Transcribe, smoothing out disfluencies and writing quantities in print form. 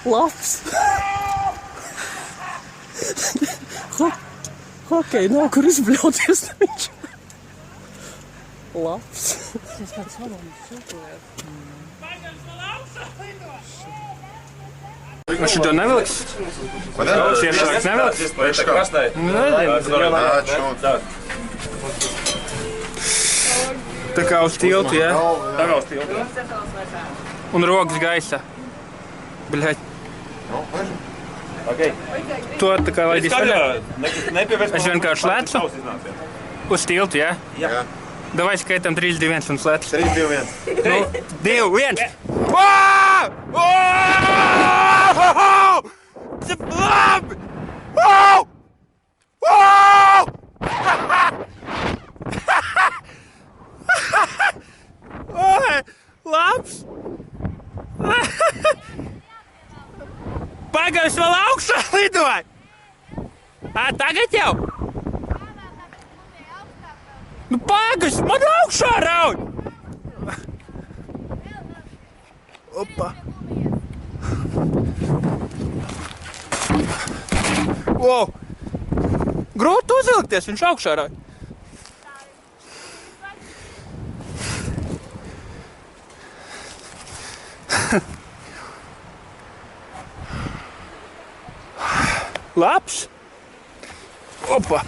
Labs. Hokei, nav kur izbļauties viņš. Labs. Tas kāds salons sūkojas. Nu šito neviliks? Iešāks neviliks? Tā kā uz tiltu, jā? Tā kā uz tiltu. Un rokas gaisā. Bļaļ. To tā kā laidīs vaļā. Es vienkārši lecu uz tiltu, jā? Jā. Davai skaitam 3, 2, 1 un slēdz. 3, 2, 1. 2, 1. Labi! Labs! Pagaidzi, vēl augšā lidoja! Tagad jau? Nu pagaidzi, man augšā rauj! Opa! Wow! Grūti uzvilkties, viņš augšā rauj. Labs! Opa!